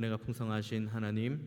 은혜가 풍성하신 하나님,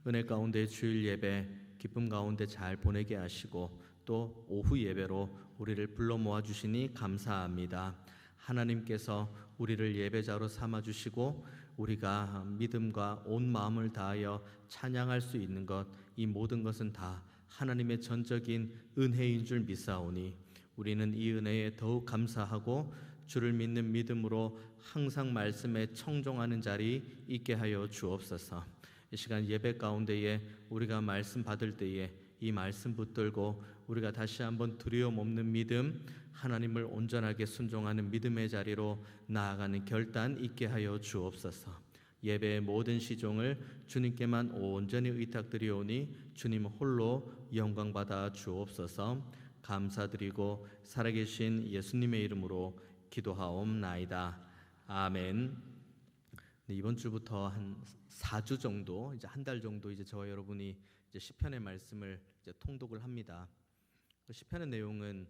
은혜 가운데 주일 예배 기쁨 가운데 잘 보내게 하시고 또 오후 예배로 우리를 불러 모아 주시니 감사합니다. 하나님께서 우리를 예배자로 삼아 주시고 우리가 믿음과 온 마음을 다하여 찬양할 수 있는 것, 이 모든 것은 다 하나님의 전적인 은혜인 줄 믿사오니 우리는 이 은혜에 더욱 감사하고 주를 믿는 믿음으로 항상 말씀에 청종하는 자리 있게 하여 주옵소서. 이 시간 예배 가운데에 우리가 말씀 받을 때에 이 말씀 붙들고 우리가 다시 한번 두려움 없는 믿음, 하나님을 온전하게 순종하는 믿음의 자리로 나아가는 결단 있게 하여 주옵소서. 예배의 모든 시종을 주님께만 온전히 의탁드리오니 주님 홀로 영광 받아 주옵소서. 감사드리고 살아계신 예수님의 이름으로 기도하옵나이다. 아멘. 네, 이번 주부터 한 4주 정도, 이제 한 달 정도 이제 저와 여러분이 이제 시편의 말씀을 이제 통독을 합니다. 그 시편의 내용은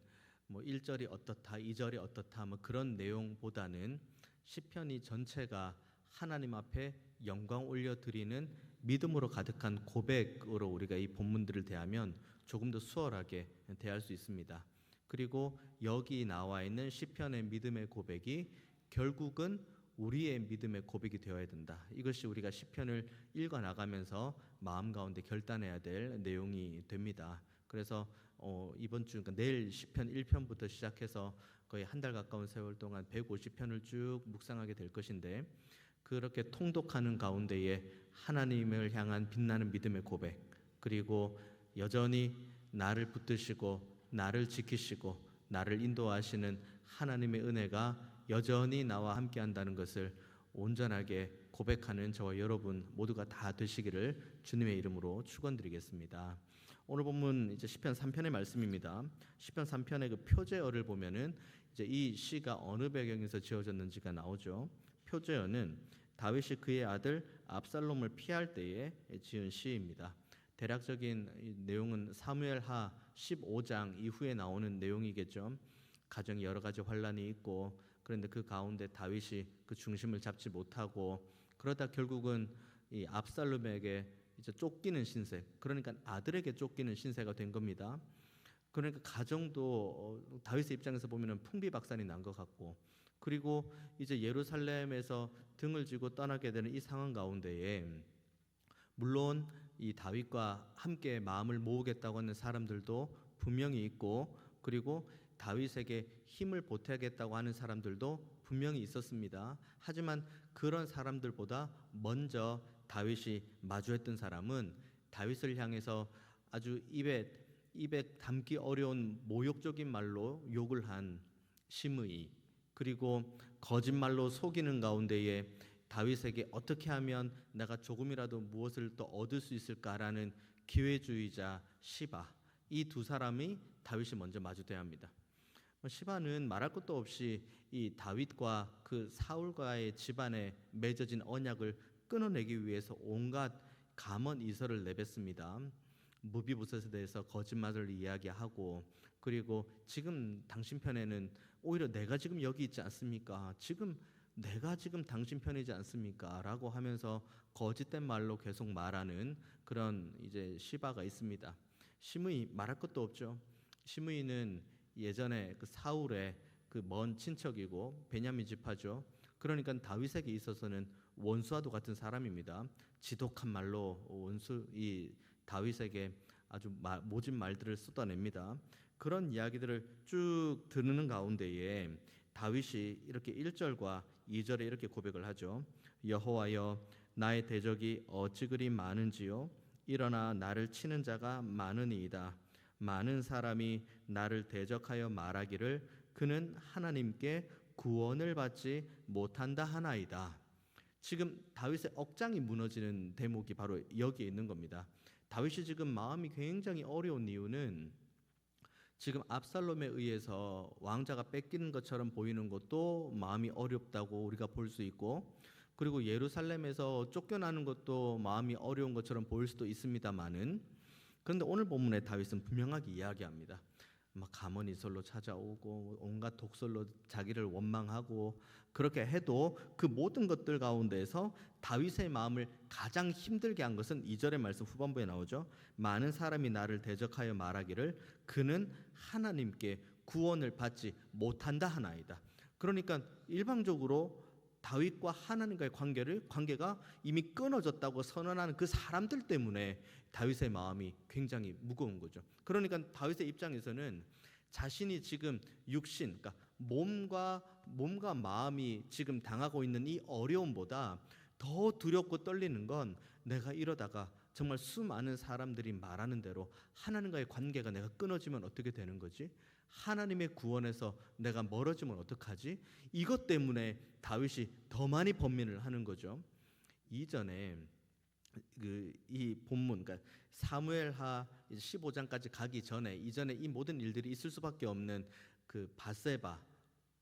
뭐 1절이 어떻다, 2절이 어떻다 뭐 그런 내용보다는 시편이 전체가 하나님 앞에 영광 올려 드리는 믿음으로 가득한 고백으로 우리가 이 본문들을 대하면 조금 더 수월하게 대할 수 있습니다. 그리고 여기 나와 있는 시편의 믿음의 고백이 결국은 우리의 믿음의 고백이 되어야 된다. 이것이 우리가 시편을 읽어 나가면서 마음 가운데 결단해야 될 내용이 됩니다. 그래서 이번 주, 그러니까 내일 시편 1편부터 시작해서 거의 한 달 가까운 세월 동안 150편을 쭉 묵상하게 될 것인데, 그렇게 통독하는 가운데에 하나님을 향한 빛나는 믿음의 고백, 그리고 여전히 나를 붙드시고 나를 지키시고 나를 인도하시는 하나님의 은혜가 여전히 나와 함께 한다는 것을 온전하게 고백하는 저와 여러분 모두가 다 되시기를 주님의 이름으로 축원드리겠습니다. 오늘 본문 이제 시편 3편의 말씀입니다. 시편 3편의 그 표제어를 보면은 이제 이 시가 어느 배경에서 지어졌는지가 나오죠. 표제어는 다윗이 그의 아들 압살롬을 피할 때에 지은 시입니다. 대략적인 내용은 사무엘하 15장 이후에 나오는 내용이겠죠. 가정에 여러 가지 환란이 있고, 그런데 그 가운데 다윗이 그 중심을 잡지 못하고 그러다 결국은 이 압살롬에게 이제 쫓기는 신세, 그러니까 아들에게 쫓기는 신세가 된 겁니다. 그러니까 가정도 다윗의 입장에서 보면은 풍비박산이 난 것 같고, 그리고 이제 예루살렘에서 등을 쥐고 떠나게 되는 이 상황 가운데에 물론 이 다윗과 함께 마음을 모으겠다고 하는 사람들도 분명히 있고, 그리고 다윗에게 힘을 보태겠다고 하는 사람들도 분명히 있었습니다. 하지만 그런 사람들보다 먼저 다윗이 마주했던 사람은 다윗을 향해서 아주 입에 담기 어려운 모욕적인 말로 욕을 한 시므이, 그리고 거짓말로 속이는 가운데에 다윗에게 어떻게 하면 내가 조금이라도 무엇을 더 얻을 수 있을까라는 기회주의자 시바, 이 두 사람이 다윗이 먼저 마주대합니다. 시바는 말할 것도 없이 이 다윗과 그 사울과의 집안에 맺어진 언약을 끊어내기 위해서 온갖 감언 이설을 내뱉습니다. 무비보셋에 대해서 거짓말을 이야기하고, 그리고 지금 당신 편에는 오히려 내가 지금 여기 있지 않습니까? 내가 지금 당신 편이지 않습니까? 라고 하면서 거짓된 말로 계속 말하는 그런 이제 시바가 있습니다. 시므이 말할 것도 없죠. 시므이는 예전에 그 사울의 그 먼 친척이고 베냐민 지파죠. 그러니까 다윗에게 있어서는 원수와도 같은 사람입니다. 지독한 말로 이 다윗에게 아주 모진 말들을 쏟아냅니다. 그런 이야기들을 쭉 듣는 가운데에 다윗이 이렇게 1절과 2절에 이렇게 고백을 하죠. 여호와여, 나의 대적이 어찌 그리 많은지요. 일어나 나를 치는 자가 많으니이다. 많은 사람이 나를 대적하여 말하기를 그는 하나님께 구원을 받지 못한다 하나이다. 지금 다윗의 억장이 무너지는 대목이 바로 여기에 있는 겁니다. 다윗이 지금 마음이 굉장히 어려운 이유는 지금 압살롬에 의해서 왕자가 뺏기는 것처럼 보이는 것도 마음이 어렵다고 우리가 볼 수 있고, 그리고 예루살렘에서 쫓겨나는 것도 마음이 어려운 것처럼 보일 수도 있습니다만은, 그런데 오늘 본문에 다윗은 분명하게 이야기합니다. 막 가문이설로 찾아오고 온갖 독설로 자기를 원망하고 그렇게 해도 그 모든 것들 가운데서 다윗의 마음을 가장 힘들게 한 것은 2절의 말씀 후반부에 나오죠. 많은 사람이 나를 대적하여 말하기를 그는 하나님께 구원을 받지 못한다 하나이다. 그러니까 일방적으로 다윗과 하나님과의 관계가 이미 끊어졌다고 선언하는 그 사람들 때문에 다윗의 마음이 굉장히 무거운 거죠. 그러니까 다윗의 입장에서는 자신이 지금 육신, 그러니까 몸과 마음이 지금 당하고 있는 이 어려움보다 더 두렵고 떨리는 건 내가 이러다가 정말 수많은 사람들이 말하는 대로 하나님과의 관계가 내가 끊어지면 어떻게 되는 거지? 하나님의 구원에서 내가 멀어지면 어떡하지? 이것 때문에 다윗이 더 많이 번민을 하는 거죠. 이전에 이 본문, 그러니까 사무엘하 15장까지 가기 전에 이전에 이 모든 일들이 있을 수밖에 없는 그 바세바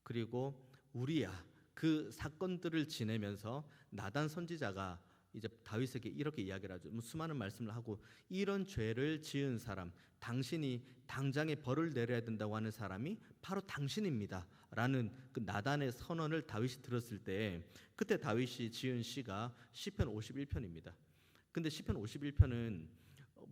그리고 우리야 그 사건들을 지내면서 나단 선지자가 이제 다윗에게 이렇게 이야기를 하죠. 수많은 말씀을 하고 이런 죄를 지은 사람, 당신이 당장에 벌을 내려야 된다고 하는 사람이 바로 당신입니다라는 그 나단의 선언을 다윗이 들었을 때 그때 다윗이 지은 시가 시편 51편입니다. 근데 시편 51편은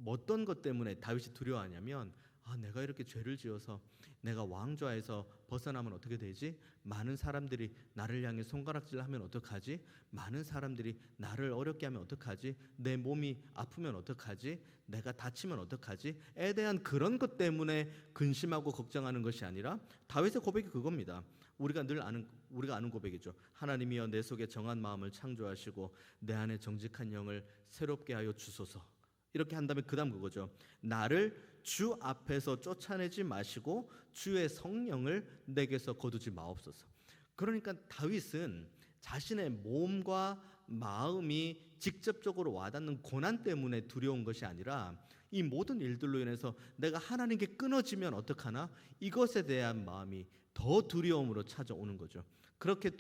어떤 것 때문에 다윗이 두려워하냐면 내가 이렇게 죄를 지어서 내가 왕좌에서 벗어나면 어떻게 되지? 많은 사람들이 나를 향해 손가락질을 하면 어떡하지? 많은 사람들이 나를 어렵게 하면 어떡하지? 내 몸이 아프면 어떡하지? 내가 다치면 어떡하지? 에 대한 그런 것 때문에 근심하고 걱정하는 것이 아니라 다윗의 고백이 그겁니다. 우리가 아는 고백이죠. 하나님이여 내 속에 정한 마음을 창조하시고 내 안에 정직한 영을 새롭게 하여 주소서. 이렇게 한 다음에 그다음 그거죠. 나를 주 앞에서 쫓아내지 마시고 주의 성령을 내게서 거두지 마옵소서. 그러니까 다윗은 자신의 몸과 마음이 직접적으로 와닿는 고난 때문에 두려운 것이 아니라 이 모든 일들로 인해서 내가 하나님께 끊어지면 어떡하나 이것에 대한 마음이 더 두려움으로 찾아오는 거죠. 그렇게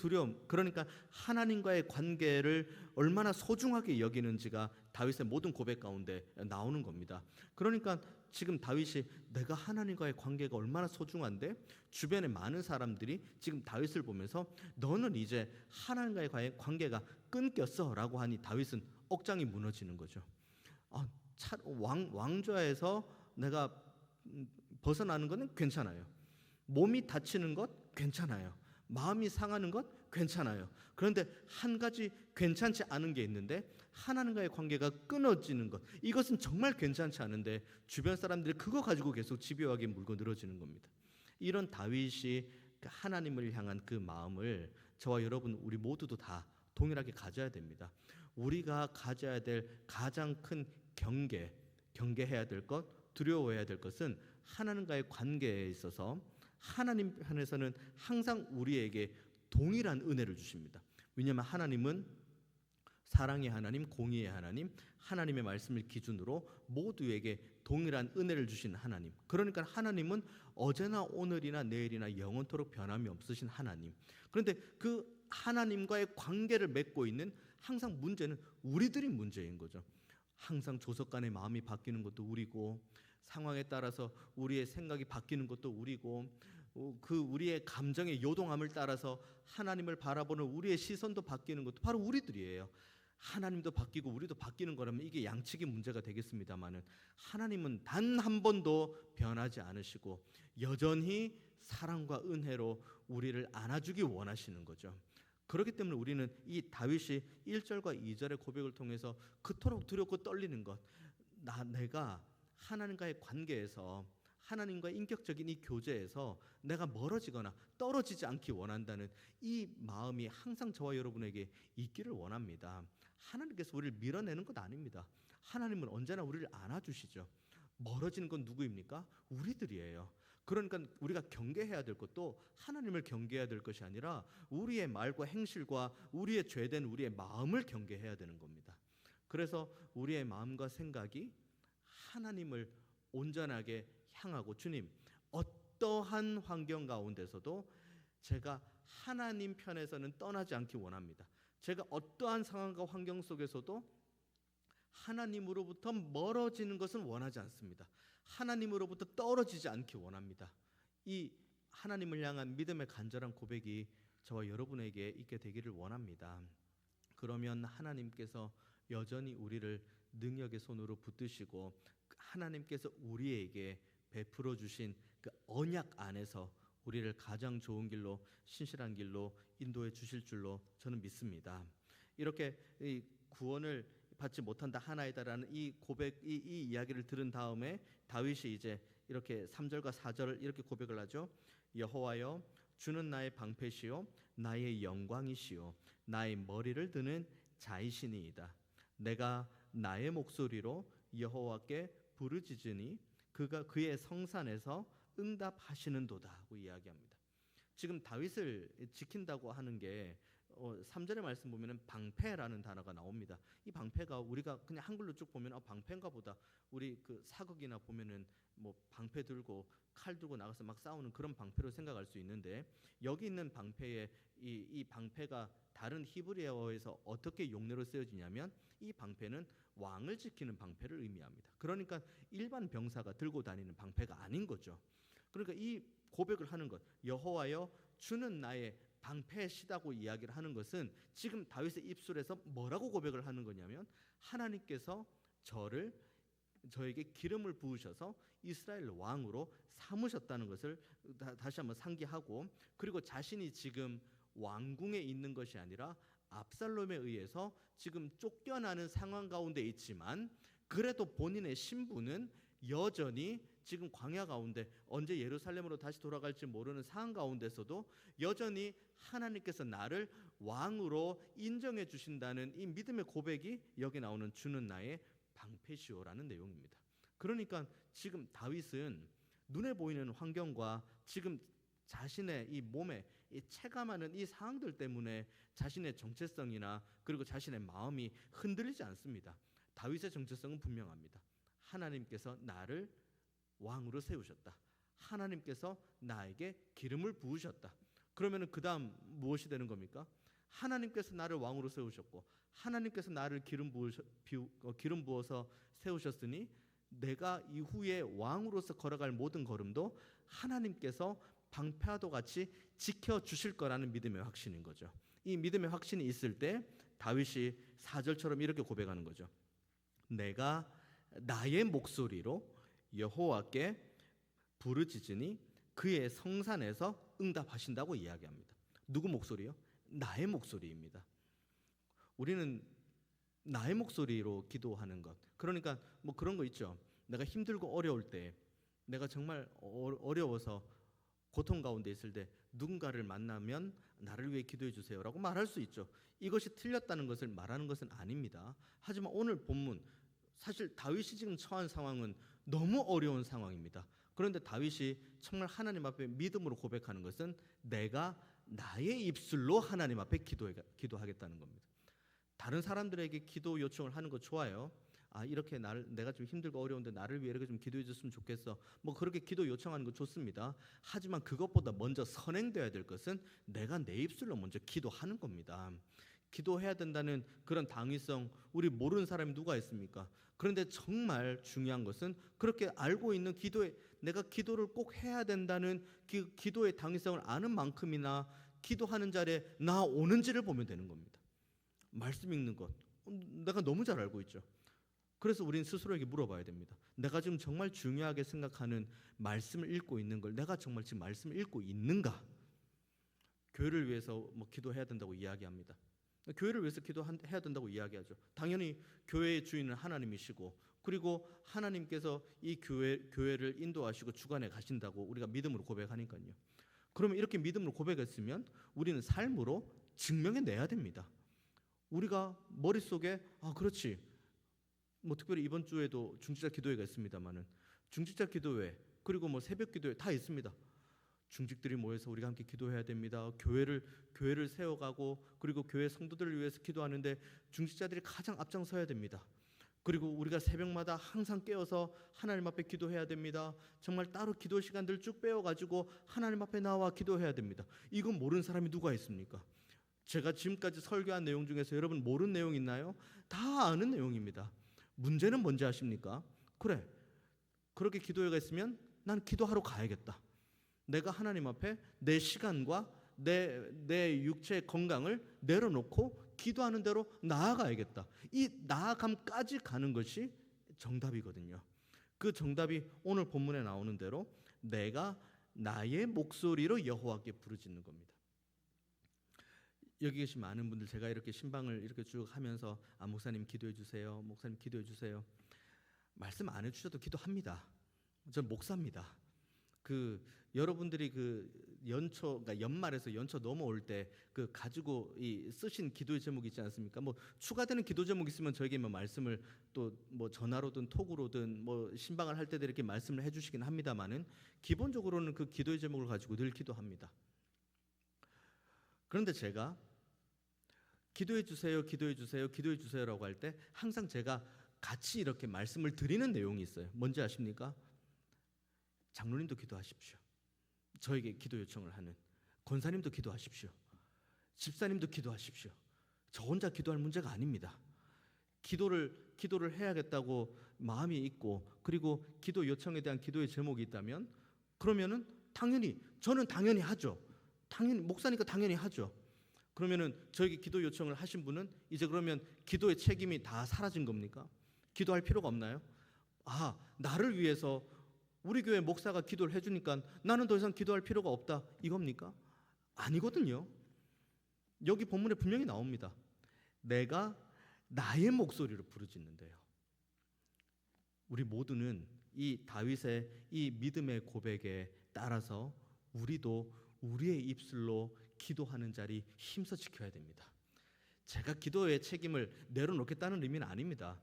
그러니까 하나님과의 관계를 얼마나 소중하게 여기는지가 다윗의 모든 고백 가운데 나오는 겁니다. 그러니까 지금 다윗이 내가 하나님과의 관계가 얼마나 소중한데 주변에 많은 사람들이 지금 다윗을 보면서 너는 이제 하나님과의 관계가 끊겼어라고 하니 다윗은 억장이 무너지는 거죠. 왕좌에서 내가 벗어나는 것은 괜찮아요. 몸이 다치는 것 괜찮아요. 마음이 상하는 것 괜찮아요. 그런데 한 가지 괜찮지 않은 게 있는데 하나님과의 관계가 끊어지는 것, 이것은 정말 괜찮지 않은데 주변 사람들이 그거 가지고 계속 집요하게 물고 늘어지는 겁니다. 이런 다윗이 하나님을 향한 그 마음을 저와 여러분 우리 모두도 다 동일하게 가져야 됩니다. 우리가 가져야 될 가장 큰 경계해야 될 것, 두려워해야 될 것은 하나님과의 관계에 있어서 하나님 편에서는 항상 우리에게 동일한 은혜를 주십니다. 왜냐하면 하나님은 사랑의 하나님, 공의의 하나님, 하나님의 말씀을 기준으로 모두에게 동일한 은혜를 주신 하나님. 그러니까 하나님은 어제나 오늘이나 내일이나 영원토록 변함이 없으신 하나님. 그런데 그 하나님과의 관계를 맺고 있는 항상 문제는 우리들이 문제인 거죠. 항상 조석 간의 마음이 바뀌는 것도 우리고 상황에 따라서 우리의 생각이 바뀌는 것도 우리고 그 우리의 감정의 요동함을 따라서 하나님을 바라보는 우리의 시선도 바뀌는 것도 바로 우리들이에요. 하나님도 바뀌고 우리도 바뀌는 거라면 이게 양측의 문제가 되겠습니다마는 하나님은 단 한 번도 변하지 않으시고 여전히 사랑과 은혜로 우리를 안아주기 원하시는 거죠. 그렇기 때문에 우리는 이 다윗이 1절과 2절의 고백을 통해서 그토록 두렵고 떨리는 것, 내가 하나님과의 관계에서 하나님과 인격적인 이 교제에서 내가 멀어지거나 떨어지지 않기 원한다는 이 마음이 항상 저와 여러분에게 있기를 원합니다. 하나님께서 우리를 밀어내는 것 아닙니다. 하나님은 언제나 우리를 안아주시죠. 멀어지는 건 누구입니까? 우리들이에요. 그러니까 우리가 경계해야 될 것도 하나님을 경계해야 될 것이 아니라 우리의 말과 행실과 우리의 죄된 우리의 마음을 경계해야 되는 겁니다. 그래서 우리의 마음과 생각이 하나님을 온전하게 향하고 주님, 어떠한 환경 가운데서도 제가 하나님 편에서는 떠나지 않기 원합니다. 제가 어떠한 상황과 환경 속에서도 하나님으로부터 멀어지는 것은 원하지 않습니다. 하나님으로부터 떨어지지 않기 원합니다. 이 하나님을 향한 믿음의 간절한 고백이 저와 여러분에게 있게 되기를 원합니다. 그러면 하나님께서 여전히 우리를 능력의 손으로 붙드시고 하나님께서 우리에게 베풀어 주신 그 언약 안에서 우리를 가장 좋은 길로, 신실한 길로 인도해 주실 줄로 저는 믿습니다. 이렇게 이 구원을 받지 못한다 하나이다라는 이 고백, 이 이야기를 들은 다음에 다윗이 이제 이렇게 3절과 4절을 이렇게 고백을 하죠. 여호와여, 주는 나의 방패시요 나의 영광이시요 나의 머리를 드는 자이시니이다. 내가 나의 목소리로 여호와께 부르짖으니 그가 그의 성산에서 응답하시는도다 하고 이야기합니다. 지금 다윗을 지킨다고 하는 게 3절의 말씀 보면은 방패라는 단어가 나옵니다. 이 방패가 우리가 그냥 한글로 쭉 보면 방패인가 보다. 우리 그 사극이나 보면은 뭐 방패 들고 칼 들고 나가서 막 싸우는 그런 방패로 생각할 수 있는데, 여기 있는 방패에 이 방패가 다른 히브리어에서 어떻게 용례로 쓰여지냐면 이 방패는 왕을 지키는 방패를 의미합니다. 그러니까 일반 병사가 들고 다니는 방패가 아닌 거죠. 그러니까 이 고백을 하는 것, 여호와여 주는 나의 방패시다고 이야기를 하는 것은 지금 다윗의 입술에서 뭐라고 고백을 하는 거냐면 하나님께서 저에게 기름을 부으셔서 이스라엘 왕으로 삼으셨다는 것을 다시 한번 상기하고, 그리고 자신이 지금 왕궁에 있는 것이 아니라 압살롬에 의해서 지금 쫓겨나는 상황 가운데 있지만 그래도 본인의 신분은 여전히 지금 광야 가운데 언제 예루살렘으로 다시 돌아갈지 모르는 상황 가운데서도 여전히 하나님께서 나를 왕으로 인정해 주신다는 이 믿음의 고백이 여기 나오는 주는 나의 방패시오라는 내용입니다. 그러니까 지금 다윗은 눈에 보이는 환경과 지금 자신의 이 몸에 이 체감하는 이 상황들 때문에 자신의 정체성이나 그리고 자신의 마음이 흔들리지 않습니다. 다윗의 정체성은 분명합니다. 하나님께서 나를 왕으로 세우셨다. 하나님께서 나에게 기름을 부으셨다. 그러면 그 다음 무엇이 되는 겁니까? 하나님께서 나를 왕으로 세우셨고 하나님께서 나를 기름 부어서 세우셨으니 내가 이후에 왕으로서 걸어갈 모든 걸음도 하나님께서 방패와도 같이 지켜주실 거라는 믿음의 확신인 거죠. 이 믿음의 확신이 있을 때 다윗이 4절처럼 이렇게 고백하는 거죠. 내가 나의 목소리로 여호와께 부르짖으니 그의 성산에서 응답하신다고 이야기합니다. 누구 목소리요? 나의 목소리입니다. 우리는 나의 목소리로 기도하는 것, 그러니까 뭐 그런 거 있죠. 내가 힘들고 어려울 때, 내가 정말 어려워서 고통 가운데 있을 때 누군가를 만나면 나를 위해 기도해 주세요라고 말할 수 있죠. 이것이 틀렸다는 것을 말하는 것은 아닙니다. 하지만 오늘 본문, 사실 다윗이 지금 처한 상황은 너무 어려운 상황입니다. 그런데 다윗이 정말 하나님 앞에 믿음으로 고백하는 것은 내가 나의 입술로 하나님 앞에 기도하겠다는 겁니다. 다른 사람들에게 기도 요청을 하는 거 좋아요. 이렇게 내가 좀 힘들고 어려운데 나를 위해 이렇게 좀 기도해 줬으면 좋겠어. 뭐 그렇게 기도 요청하는 거 좋습니다. 하지만 그것보다 먼저 선행돼야 될 것은 내가 내 입술로 먼저 기도하는 겁니다. 기도해야 된다는 그런 당위성, 우리 모르는 사람이 누가 있습니까? 그런데 정말 중요한 것은 그렇게 알고 있는 내가 기도를 꼭 해야 된다는 기도의 당위성을 아는 만큼이나 기도하는 자리에 나 오는지를 보면 되는 겁니다. 말씀 읽는 것, 내가 너무 잘 알고 있죠. 그래서 우리는 스스로에게 물어봐야 됩니다. 내가 지금 정말 중요하게 생각하는 말씀을 읽고 있는 걸 내가 정말 지금 말씀을 읽고 있는가? 교회를 위해서 뭐 기도해야 된다고 이야기합니다. 교회를 위해서 기도해야 된다고 이야기하죠. 당연히 교회의 주인은 하나님이시고, 그리고 하나님께서 이 교회를 인도하시고 주관해 가신다고 우리가 믿음으로 고백하니까요. 그러면 이렇게 믿음으로 고백했으면 우리는 삶으로 증명해내야 됩니다. 우리가 머릿속에 그렇지, 뭐 특별히 이번 주에도 중직자 기도회가 있습니다만은 중직자 기도회 그리고 뭐 새벽 기도회 다 있습니다. 중직들이 모여서 우리가 함께 기도해야 됩니다. 교회를 세워가고 그리고 교회 성도들을 위해서 기도하는데 중직자들이 가장 앞장서야 됩니다. 그리고 우리가 새벽마다 항상 깨어서 하나님 앞에 기도해야 됩니다. 정말 따로 기도 시간들 쭉 빼어가지고 하나님 앞에 나와 기도해야 됩니다. 이건 모르는 사람이 누가 있습니까? 제가 지금까지 설교한 내용 중에서 여러분 모르는 내용 있나요? 다 아는 내용입니다. 문제는 뭔지 아십니까? 그래, 그렇게 기도회가 있으면 난 기도하러 가야겠다. 내가 하나님 앞에 내 시간과 내 육체의 건강을 내려놓고 기도하는 대로 나아가야겠다. 이 나아감까지 가는 것이 정답이거든요. 그 정답이 오늘 본문에 나오는 대로 내가 나의 목소리로 여호와께 부르짖는 겁니다. 여기 계신 많은 분들, 제가 이렇게 신방을 이렇게 쭉 하면서 목사님 기도해 주세요, 목사님 기도해 주세요, 말씀 안 해주셔도 기도합니다. 전 목사입니다. 여러분들이 그러니까 연말에서 연초 넘어올 때 가지고 쓰신 기도의 제목이 있지 않습니까? 뭐 추가되는 기도 제목 있으면 저에게 말씀을 또 전화로든 톡으로든 신방을 할 때도 이렇게 말씀을 해주시긴 합니다만은 기본적으로는 그 기도의 제목을 가지고 늘 기도합니다. 그런데 제가 기도해 주세요, 기도해 주세요, 기도해 주세요라고 할 때 항상 제가 같이 이렇게 말씀을 드리는 내용이 있어요. 뭔지 아십니까? 장로님도 기도하십시오. 저에게 기도 요청을 하는 권사님도 기도하십시오. 집사님도 기도하십시오. 저 혼자 기도할 문제가 아닙니다. 기도를 해야겠다고 마음이 있고, 그리고 기도 요청에 대한 기도의 제목이 있다면 그러면은 저는 당연히 하죠. 당연히 목사니까 당연히 하죠. 그러면은 저에게 기도 요청을 하신 분은 이제 그러면 기도의 책임이 다 사라진 겁니까? 기도할 필요가 없나요? 나를 위해서 우리 교회 목사가 기도를 해주니까 나는 더 이상 기도할 필요가 없다, 이겁니까? 아니거든요. 여기 본문에 분명히 나옵니다. 내가 나의 목소리로 부르짖는데요. 우리 모두는 이 다윗의 이 믿음의 고백에 따라서 우리도 우리의 입술로 기도하는 자리 힘써 지켜야 됩니다. 제가 기도의 책임을 내려놓겠다는 의미는 아닙니다.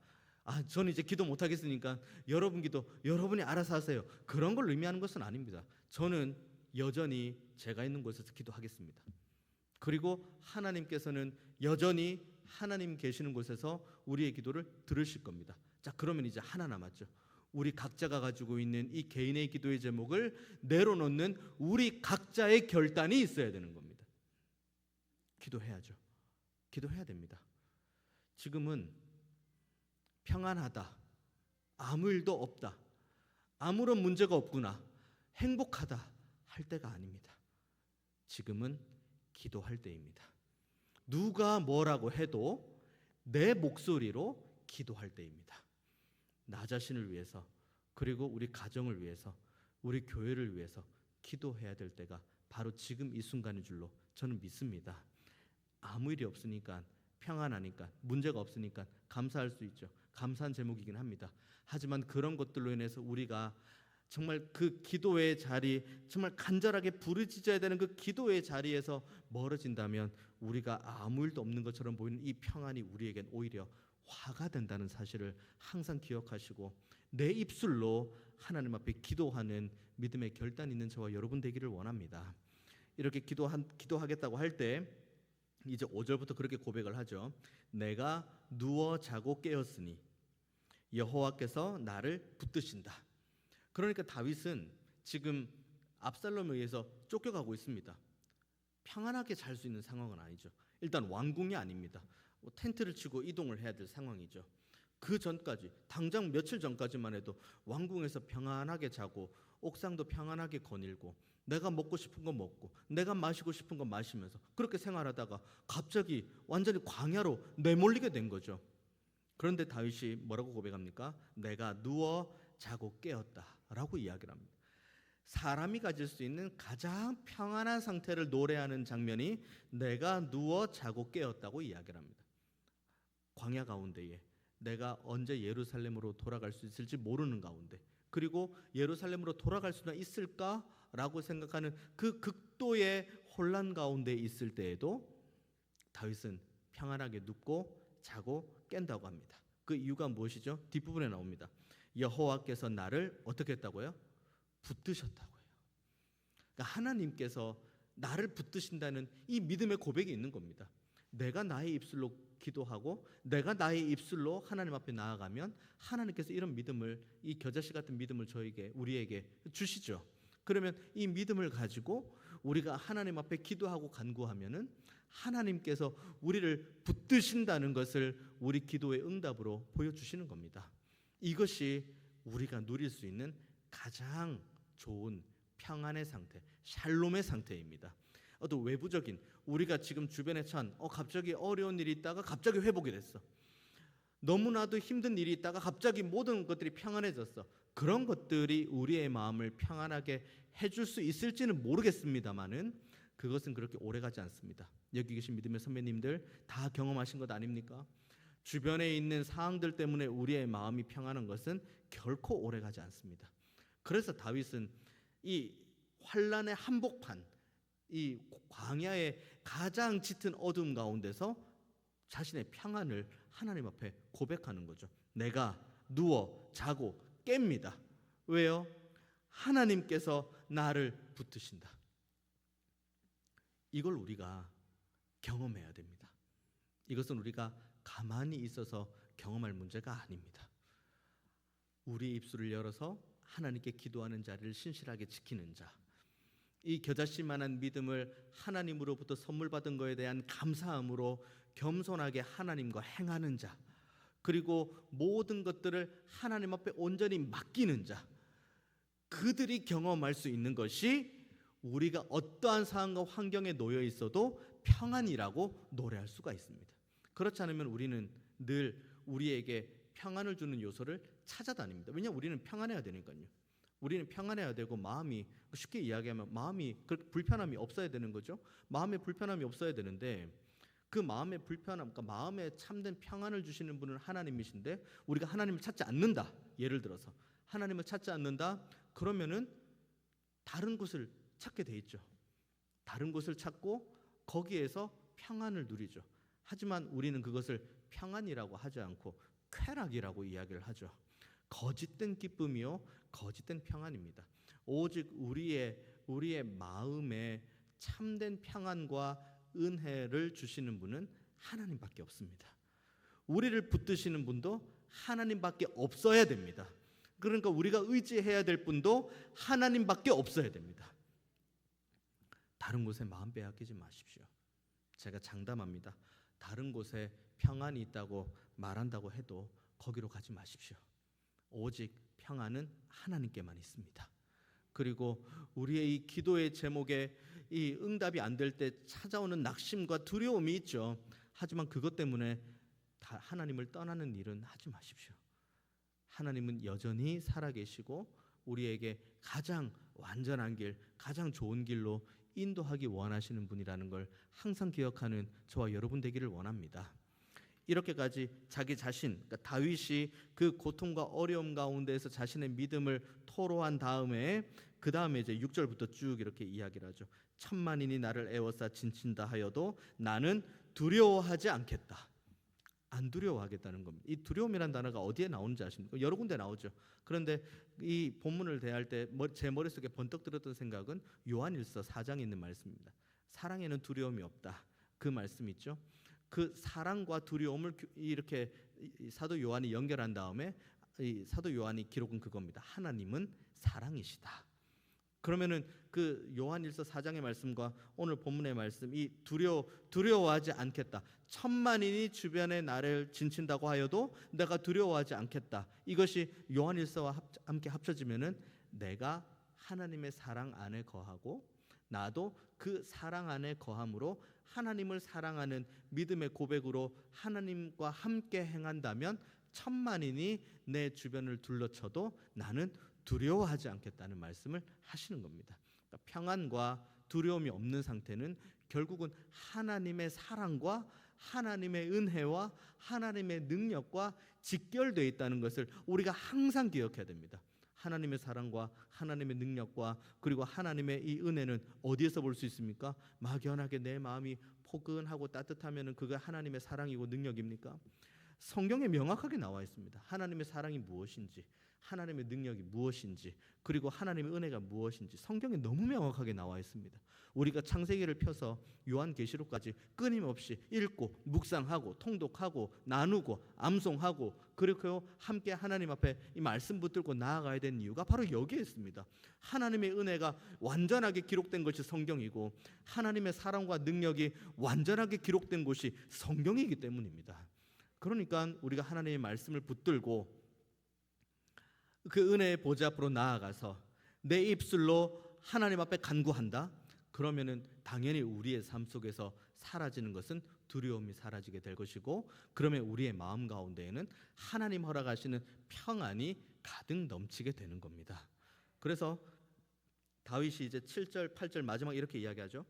저는 이제 기도 못하겠으니까 여러분 기도 여러분이 알아서 하세요, 그런 걸 의미하는 것은 아닙니다. 저는 여전히 제가 있는 곳에서 기도하겠습니다. 그리고 하나님께서는 여전히 하나님 계시는 곳에서 우리의 기도를 들으실 겁니다. 자, 그러면 이제 하나 남았죠. 우리 각자가 가지고 있는 이 개인의 기도의 제목을 내려놓는 우리 각자의 결단이 있어야 되는 겁니다. 기도해야죠. 기도해야 됩니다. 지금은 평안하다, 아무 일도 없다, 아무런 문제가 없구나, 행복하다 할 때가 아닙니다. 지금은 기도할 때입니다. 누가 뭐라고 해도 내 목소리로 기도할 때입니다. 나 자신을 위해서, 그리고 우리 가정을 위해서, 우리 교회를 위해서 기도해야 될 때가 바로 지금 이 순간인 줄로 저는 믿습니다. 아무 일이 없으니까, 평안하니까, 문제가 없으니까 감사할 수 있죠. 감사한 제목이긴 합니다. 하지만 그런 것들로 인해서 우리가 정말 그 기도의 자리, 정말 간절하게 부르짖어야 되는 그 기도의 자리에서 멀어진다면 우리가 아무 일도 없는 것처럼 보이는 이 평안이 우리에겐 오히려 화가 된다는 사실을 항상 기억하시고, 내 입술로 하나님 앞에 기도하는 믿음의 결단 있는 저와 여러분 되기를 원합니다. 이렇게 기도하겠다고 할 때 이제 5절부터 그렇게 고백을 하죠. 내가 누워 자고 깨었으니 여호와께서 나를 붙드신다. 그러니까 다윗은 지금 압살롬에 의해서 쫓겨가고 있습니다. 평안하게 잘 수 있는 상황은 아니죠. 일단 왕궁이 아닙니다. 텐트를 치고 이동을 해야 될 상황이죠. 그 전까지, 당장 며칠 전까지만 해도 왕궁에서 평안하게 자고 옥상도 평안하게 거닐고 내가 먹고 싶은 거 먹고 내가 마시고 싶은 거 마시면서 그렇게 생활하다가 갑자기 완전히 광야로 내몰리게 된 거죠. 그런데 다윗이 뭐라고 고백합니까? 내가 누워 자고 깨었다라고 이야기를 합니다. 사람이 가질 수 있는 가장 평안한 상태를 노래하는 장면이 내가 누워 자고 깨었다고 이야기를 합니다. 광야 가운데에 내가 언제 예루살렘으로 돌아갈 수 있을지 모르는 가운데, 그리고 예루살렘으로 돌아갈 수나 있을까라고 생각하는 그 극도의 혼란 가운데 있을 때에도 다윗은 평안하게 눕고 자고 깬다고 합니다. 그 이유가 무엇이죠? 뒷부분에 나옵니다. 여호와께서 나를 어떻게 했다고요? 붙드셨다고요. 그러니까 하나님께서 나를 붙드신다는 이 믿음의 고백이 있는 겁니다. 내가 나의 입술로 기도하고 내가 나의 입술로 하나님 앞에 나아가면 하나님께서 이런 믿음을, 이 겨자씨 같은 믿음을 우리에게 주시죠. 그러면 이 믿음을 가지고 우리가 하나님 앞에 기도하고 간구하면은 하나님께서 우리를 붙드신다는 것을 우리 기도의 응답으로 보여주시는 겁니다. 이것이 우리가 누릴 수 있는 가장 좋은 평안의 상태, 샬롬의 상태입니다. 또 외부적인 우리가 지금 주변에 처한 갑자기 어려운 일이 있다가 갑자기 회복이 됐어. 너무나도 힘든 일이 있다가 갑자기 모든 것들이 평안해졌어. 그런 것들이 우리의 마음을 평안하게 해줄 수 있을지는 모르겠습니다만은 그것은 그렇게 오래가지 않습니다. 여기 계신 믿음의 선배님들 다 경험하신 것 아닙니까? 주변에 있는 상황들 때문에 우리의 마음이 평안한 것은 결코 오래가지 않습니다. 그래서 다윗은 이 환란의 한복판, 이 광야의 가장 짙은 어둠 가운데서 자신의 평안을 하나님 앞에 고백하는 거죠. 내가 누워 자고 깹니다. 왜요? 하나님께서 나를 붙드신다. 이걸 우리가 경험해야 됩니다. 이것은 우리가 가만히 있어서 경험할 문제가 아닙니다. 우리의 입술을 열어서 하나님께 기도하는 자리를 신실하게 지키는 자, 이 겨자씨만한 믿음을 하나님으로부터 선물 받은 것에 대한 감사함으로 겸손하게 하나님과 행하는 자, 그리고 모든 것들을 하나님 앞에 온전히 맡기는 자, 그들이 경험할 수 있는 것이 우리가 어떠한 상황과 환경에 놓여 있어도 평안이라고 노래할 수가 있습니다. 그렇지 않으면 우리는 늘 우리에게 평안을 주는 요소를 찾아다닙니다. 왜냐하면 우리는 평안해야 되니까요. 우리는 평안해야 되고 마음이, 쉽게 이야기하면 마음이 불편함이 없어야 되는 거죠. 마음에 불편함이 없어야 되는데 그 마음의 불편함, 그러니까 마음에 참된 평안을 주시는 분은 하나님이신데 우리가 하나님을 찾지 않는다. 예를 들어서 하나님을 찾지 않는다. 그러면은 다른 곳을 찾게 돼 있죠. 다른 곳을 찾고 거기에서 평안을 누리죠. 하지만 우리는 그것을 평안이라고 하지 않고 쾌락이라고 이야기를 하죠. 거짓된 기쁨이요, 거짓된 평안입니다. 오직 우리의 마음에 참된 평안과 은혜를 주시는 분은 하나님밖에 없습니다. 우리를 붙드시는 분도 하나님밖에 없어야 됩니다. 그러니까 우리가 의지해야 될 분도 하나님밖에 없어야 됩니다. 다른 곳에 마음 빼앗기지 마십시오. 제가 장담합니다. 다른 곳에 평안이 있다고 말한다고 해도 거기로 가지 마십시오. 오직 평안은 하나님께만 있습니다. 그리고 우리의 이 기도의 제목에 이 응답이 안 될 때 찾아오는 낙심과 두려움이 있죠. 하지만 그것 때문에 하나님을 떠나는 일은 하지 마십시오. 하나님은 여전히 살아계시고 우리에게 가장 완전한 길, 가장 좋은 길로 인도하기 원하시는 분이라는 걸 항상 기억하는 저와 여러분 되기를 원합니다. 이렇게까지 자기 자신, 그러니까 다윗이 그 고통과 어려움 가운데에서 자신의 믿음을 토로한 다음에 그 다음에 이제 6절부터 쭉 이렇게 이야기를 하죠. 천만인이 나를 애워싸 진친다 하여도 나는 두려워하지 않겠다. 안 두려워하겠다는 겁니다. 이 두려움이라는 단어가 어디에 나오는지 아십니까? 여러 군데 나오죠. 그런데 이 본문을 대할 때 제 머릿속에 번뜩 들었던 생각은 요한일서 4장에 있는 말씀입니다. 사랑에는 두려움이 없다. 그 말씀 있죠. 그 사랑과 두려움을 이렇게 사도 요한이 연결한 다음에 이 사도 요한이 기록은 그겁니다. 하나님은 사랑이시다. 그러면은 그 요한일서 4장의 말씀과 오늘 본문의 말씀, 이 두려워하지 않겠다. 천만인이 주변에 나를 진친다고 하여도 내가 두려워하지 않겠다. 이것이 요한일서와 함께 합쳐지면은 내가 하나님의 사랑 안에 거하고 나도 그 사랑 안에 거함으로 하나님을 사랑하는 믿음의 고백으로 하나님과 함께 행한다면 천만인이 내 주변을 둘러쳐도 나는 두려워하지 않겠다는 말씀을 하시는 겁니다. 그러니까 평안과 두려움이 없는 상태는 결국은 하나님의 사랑과 하나님의 은혜와 하나님의 능력과 직결되어 있다는 것을 우리가 항상 기억해야 됩니다. 하나님의 사랑과 하나님의 능력과 그리고 하나님의 이 은혜는 어디에서 볼 수 있습니까? 막연하게 내 마음이 포근하고 따뜻하면 그게 하나님의 사랑이고 능력입니까? 성경에 명확하게 나와 있습니다. 하나님의 사랑이 무엇인지, 하나님의 능력이 무엇인지, 그리고 하나님의 은혜가 무엇인지 성경에 너무 명확하게 나와 있습니다. 우리가 창세기를 펴서 요한계시록까지 끊임없이 읽고 묵상하고 통독하고 나누고 암송하고 그리고 함께 하나님 앞에 이 말씀 붙들고 나아가야 되는 이유가 바로 여기에 있습니다. 하나님의 은혜가 완전하게 기록된 것이 성경이고 하나님의 사랑과 능력이 완전하게 기록된 곳이 성경이기 때문입니다. 그러니까 우리가 하나님의 말씀을 붙들고 그 은혜의 보좌 앞으로 나아가서 내 입술로 하나님 앞에 간구한다. 그러면은 당연히 우리의 삶 속에서 사라지는 것은 두려움이 사라지게 될 것이고, 그러면 우리의 마음 가운데에는 하나님 허락하시는 평안이 가득 넘치게 되는 겁니다. 그래서 다윗이 이제 7절 8절 마지막 이렇게 이야기하죠.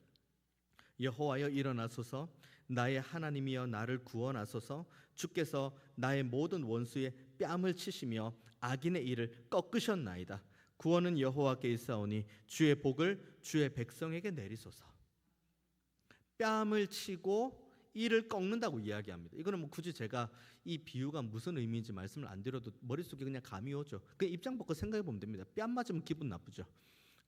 여호와여 일어나소서, 나의 하나님이여 나를 구원하소서. 주께서 나의 모든 원수의 뺨을 치시며 악인의 일을 꺾으셨나이다. 구원은 여호와께 있사오니 주의 복을 주의 백성에게 내리소서. 뺨을 치고 이를 꺾는다고 이야기합니다. 이거는 뭐 굳이 제가 이 비유가 무슨 의미인지 말씀을 안 드려도 머릿속에 그냥 감이 오죠. 그 입장 바꿔 생각해 보면 됩니다. 뺨 맞으면 기분 나쁘죠.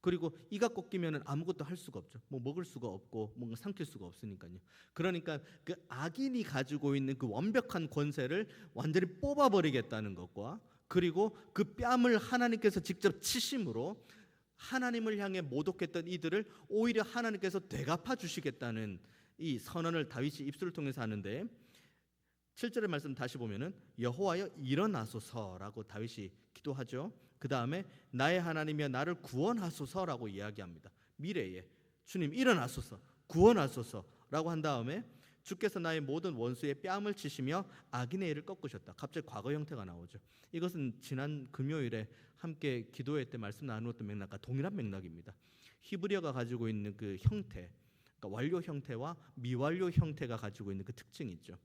그리고 이가 꺾이면 아무것도 할 수가 없죠. 뭐 먹을 수가 없고 뭔가 삼킬 수가 없으니까요. 그러니까 그 악인이 가지고 있는 그 완벽한 권세를 완전히 뽑아버리겠다는 것과, 그리고 그 뺨을 하나님께서 직접 치심으로 하나님을 향해 모독했던 이들을 오히려 하나님께서 되갚아 주시겠다는 이 선언을 다윗이 입술을 통해서 하는데, 7절의 말씀 다시 보면은 여호와여 일어나소서라고 다윗이 기도하죠. 그 다음에 나의 하나님이여 나를 구원하소서라고 이야기합니다. 미래에 주님 일어나소서, 구원하소서라고 한 다음에 주께서 나의 모든 원수의 뺨을 치시며 악인의 일을 꺾으셨다. 갑자기 과거 형태가 나오죠. 이것은 지난 금요일에 함께 기도회 때 말씀 나누었던 맥락과 동일한 맥락입니다. 히브리어가 가지고 있는 그 형태, 그러니까 완료 형태와 미완료 형태가 가지고 있는 그 특징이 있죠.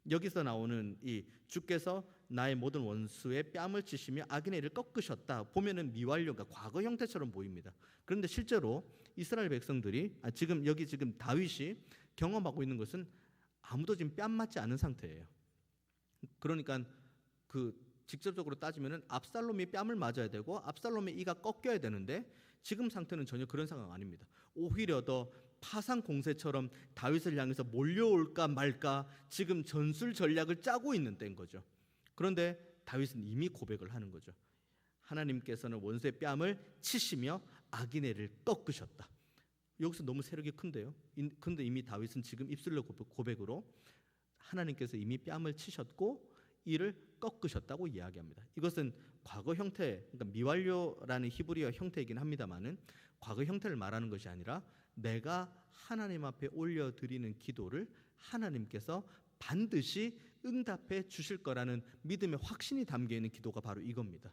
여기서 나오는 이 주께서 나의 모든 원수의 뺨을 치시며 악인의 일을 꺾으셨다 보면은 미완료가 과거 형태처럼 보입니다. 그런데 실제로 이스라엘 백성들이 지금 다윗이 경험하고 있는 것은 아무도 지금 뺨 맞지 않은 상태예요. 그러니까 그 직접적으로 따지면은 압살롬이 뺨을 맞아야 되고 압살롬의 이가 꺾여야 되는데 지금 상태는 전혀 그런 상황 아닙니다. 오히려 더 파상 공세처럼 다윗을 향해서 몰려올까 말까 지금 전술 전략을 짜고 있는 때인 거죠. 그런데 다윗은 이미 고백을 하는 거죠. 하나님께서는 원수의 뺨을 치시며 악인의 일을 꺾으셨다. 여기서 너무 세력이 큰데요. 근데 이미 다윗은 지금 입술로 고백으로 하나님께서 이미 뺨을 치셨고 이를 꺾으셨다고 이야기합니다. 이것은 과거 형태, 그러니까 미완료라는 히브리어 형태이긴 합니다만은 과거 형태를 말하는 것이 아니라 내가 하나님 앞에 올려드리는 기도를 하나님께서 반드시 응답해 주실 거라는 믿음의 확신이 담겨있는 기도가 바로 이겁니다.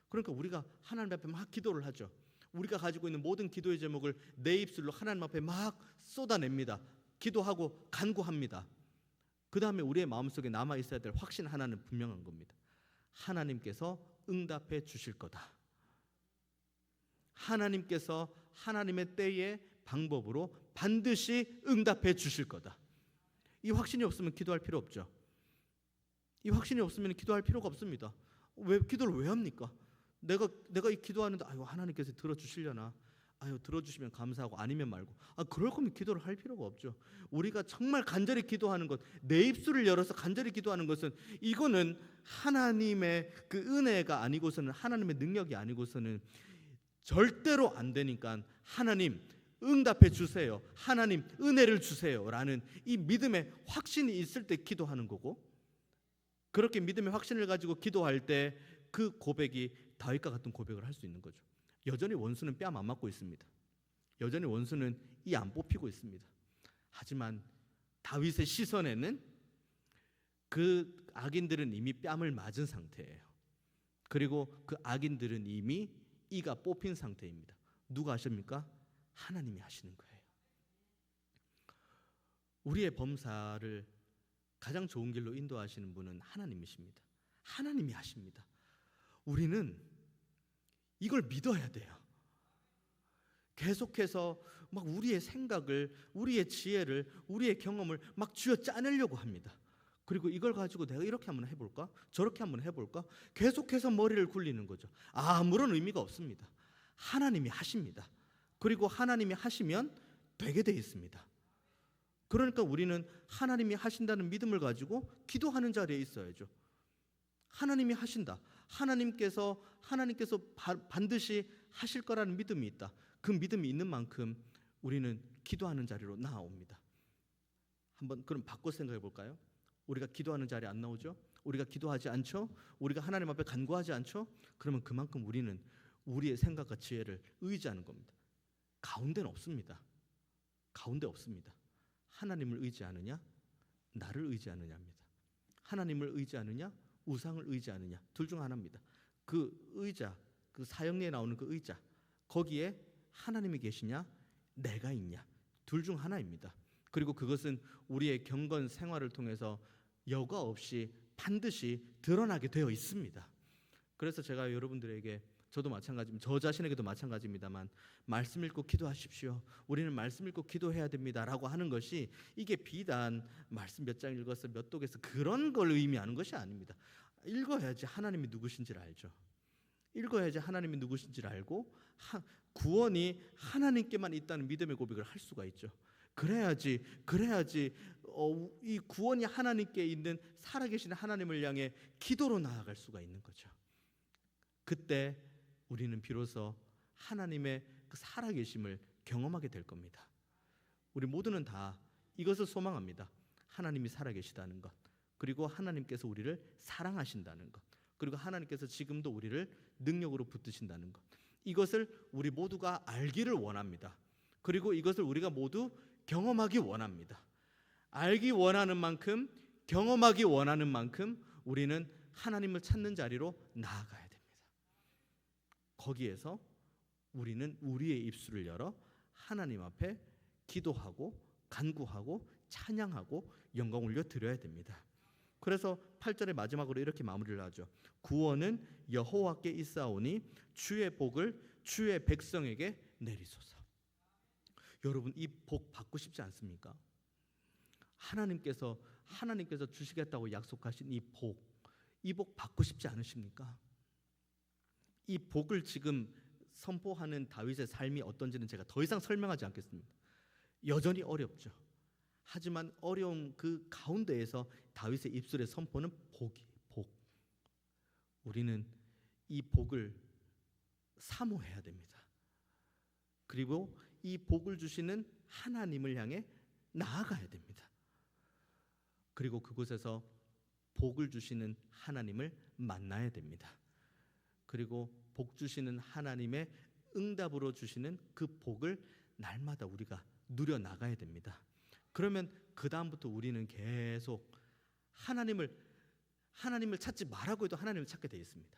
그러니까 우리가 하나님 앞에 막 기도를 하죠. 우리가 가지고 있는 모든 기도의 제목을 내 입술로 하나님 앞에 막 쏟아냅니다. 기도하고 간구합니다. 그 다음에 우리의 마음속에 남아있어야 될 확신 하나는 분명한 겁니다. 하나님께서 응답해 주실 거다. 하나님께서 하나님의 때의 방법으로 반드시 응답해 주실 거다. 이 확신이 없으면 기도할 필요 없죠. 이 확신이 없으면 기도할 필요가 없습니다. 왜 기도를 왜 합니까? 내가 이 기도하는데 아유 하나님께서 들어주시려나? 아유 들어주시면 감사하고 아니면 말고. 그럴 거면 기도를 할 필요가 없죠. 우리가 정말 간절히 기도하는 것, 내 입술을 열어서 간절히 기도하는 것은 이거는 하나님의 그 은혜가 아니고서는 하나님의 능력이 아니고서는 절대로 안 되니까 하나님 응답해 주세요. 하나님 은혜를 주세요라는 이 믿음의 확신이 있을 때 기도하는 거고, 그렇게 믿음의 확신을 가지고 기도할 때 그 고백이 다윗과 같은 고백을 할 수 있는 거죠. 여전히 원수는 뺨 안 맞고 있습니다. 여전히 원수는 이 안 뽑히고 있습니다. 하지만 다윗의 시선에는 그 악인들은 이미 뺨을 맞은 상태예요. 그리고 그 악인들은 이미 이가 뽑힌 상태입니다. 누가 하십니까? 하나님이 하시는 거예요. 우리의 범사를 가장 좋은 길로 인도하시는 분은 하나님이십니다. 하나님이 하십니다. 우리는 이걸 믿어야 돼요. 계속해서 막 우리의 생각을, 우리의 지혜를, 우리의 경험을 막 쥐어 짜내려고 합니다. 그리고 이걸 가지고 내가 이렇게 한번 해볼까? 저렇게 한번 해볼까? 계속해서 머리를 굴리는 거죠. 아무런 의미가 없습니다. 하나님이 하십니다. 그리고 하나님이 하시면 되게 돼 있습니다. 그러니까 우리는 하나님이 하신다는 믿음을 가지고 기도하는 자리에 있어야죠. 하나님이 하신다. 하나님께서 반드시 하실 거라는 믿음이 있다. 그 믿음이 있는 만큼 우리는 기도하는 자리로 나아옵니다. 한번 그럼 바꿔 생각해 볼까요? 우리가 기도하는 자리에 안 나오죠? 우리가 기도하지 않죠? 우리가 하나님 앞에 간구하지 않죠? 그러면 그만큼 우리는 우리의 생각과 지혜를 의지하는 겁니다. 가운데는 없습니다. 가운데 없습니다. 하나님을 의지하느냐, 나를 의지하느냐입니다. 하나님을 의지하느냐, 우상을 의지하느냐, 둘 중 하나입니다. 그 의자, 그 사형리에 나오는 그 의자, 거기에 하나님이 계시냐, 내가 있냐, 둘 중 하나입니다. 그리고 그것은 우리의 경건 생활을 통해서 여과 없이 반드시 드러나게 되어 있습니다. 그래서 제가 여러분들에게, 저도 마찬가지입니다. 저 자신에게도 마찬가지입니다만, 말씀 읽고 기도하십시오. 우리는 말씀 읽고 기도해야 됩니다라고 하는 것이, 이게 비단 말씀 몇 장 읽어서 몇 독에서 그런 걸 의미하는 것이 아닙니다. 읽어야지 하나님이 누구신지를 알죠. 읽어야지 하나님이 누구신지를 알고 구원이 하나님께만 있다는 믿음의 고백을 할 수가 있죠. 그래야지 이 구원이 하나님께 있는 살아계신 하나님을 향해 기도로 나아갈 수가 있는 거죠. 그때 우리는 비로소 하나님의 그 살아계심을 경험하게 될 겁니다. 우리 모두는 다 이것을 소망합니다. 하나님이 살아계시다는 것, 그리고 하나님께서 우리를 사랑하신다는 것, 그리고 하나님께서 지금도 우리를 능력으로 붙드신다는 것, 이것을 우리 모두가 알기를 원합니다. 그리고 이것을 우리가 모두 경험하기 원합니다. 알기 원하는 만큼, 경험하기 원하는 만큼 우리는 하나님을 찾는 자리로 나아가야 됩니다. 거기에서 우리는 우리의 입술을 열어 하나님 앞에 기도하고 간구하고 찬양하고 영광 올려 드려야 됩니다. 그래서 8절의 마지막으로 이렇게 마무리를 하죠. 구원은 여호와께 있사오니 주의 복을 주의 백성에게 내리소서. 여러분, 이 복 받고 싶지 않습니까? 하나님께서 주시겠다고 약속하신 이 복 받고 싶지 않으십니까? 이 복을 지금 선포하는 다윗의 삶이 어떤지는 제가 더 이상 설명하지 않겠습니다. 여전히 어렵죠. 하지만 어려운 그 가운데에서 다윗의 입술의 선포는 복. 우리는 이 복을 사모해야 됩니다. 그리고 이 복을 주시는 하나님을 향해 나아가야 됩니다. 그리고 그곳에서 복을 주시는 하나님을 만나야 됩니다. 그리고 복 주시는 하나님의 응답으로 주시는 그 복을 날마다 우리가 누려 나가야 됩니다. 그러면 그 다음부터 우리는 계속 하나님을 찾지 말라고 해도 하나님을 찾게 되어 있습니다.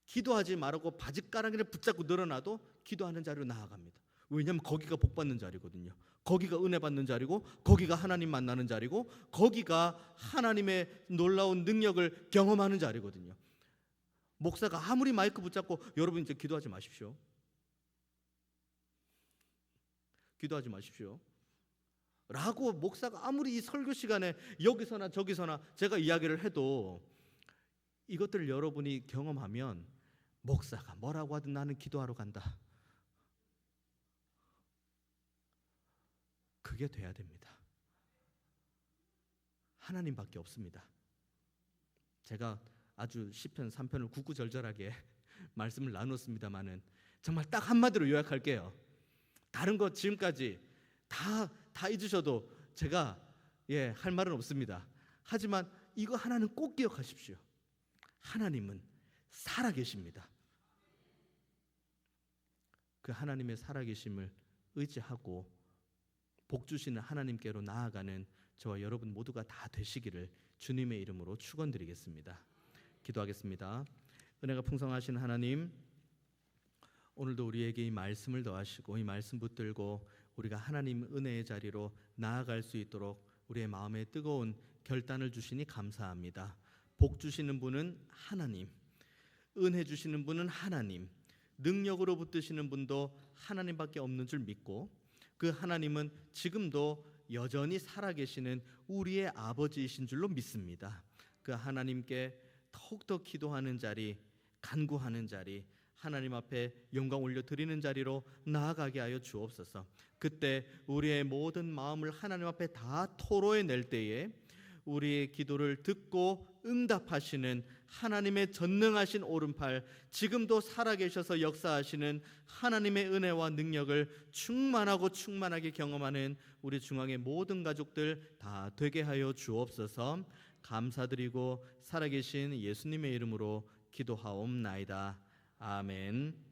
기도하지 말라고 바짓가랑이를 붙잡고 늘어나도 기도하는 자리로 나아갑니다. 왜냐하면 거기가 복 받는 자리거든요. 거기가 은혜 받는 자리고, 거기가 하나님 만나는 자리고, 거기가 하나님의 놀라운 능력을 경험하는 자리거든요. 목사가 아무리 마이크 붙잡고 여러분 이제 기도하지 마십시오. 기도하지 마십시오. 라고 목사가 아무리 이 설교 시간에 여기서나 저기서나 제가 이야기를 해도 이것들을 여러분이 경험하면 목사가 뭐라고 하든 나는 기도하러 간다. 그게 돼야 됩니다. 하나님밖에 없습니다. 제가 아주 시편 3편을 구구절절하게 말씀을 나눴습니다마는 정말 딱 한마디로 요약할게요. 다른 것 지금까지 다 잊으셔도 제가 할 말은 없습니다. 하지만 이거 하나는 꼭 기억하십시오. 하나님은 살아계십니다. 그 하나님의 살아계심을 의지하고 복 주시는 하나님께로 나아가는 저와 여러분 모두가 다 되시기를 주님의 이름으로 축원드리겠습니다. 기도하겠습니다. 은혜가 풍성하신 하나님, 오늘도 우리에게 이 말씀을 더하시고 이 말씀 붙들고 우리가 하나님 은혜의 자리로 나아갈 수 있도록 우리의 마음에 뜨거운 결단을 주시니 감사합니다. 복 주시는 분은 하나님, 은혜 주시는 분은 하나님, 능력으로 붙드시는 분도 하나님밖에 없는 줄 믿고 그 하나님은 지금도 여전히 살아계시는 우리의 아버지이신 줄로 믿습니다. 그 하나님께 더욱더 기도하는 자리, 간구하는 자리, 하나님 앞에 영광 올려드리는 자리로 나아가게 하여 주옵소서. 그때 우리의 모든 마음을 하나님 앞에 다 토로해낼 때에 우리의 기도를 듣고 응답하시는 하나님의 전능하신 오른팔, 지금도 살아계셔서 역사하시는 하나님의 은혜와 능력을 충만하게 경험하는 우리 중앙의 모든 가족들 다 되게 하여 주옵소서. 감사드리고 살아계신 예수님의 이름으로 기도하옵나이다. 아멘.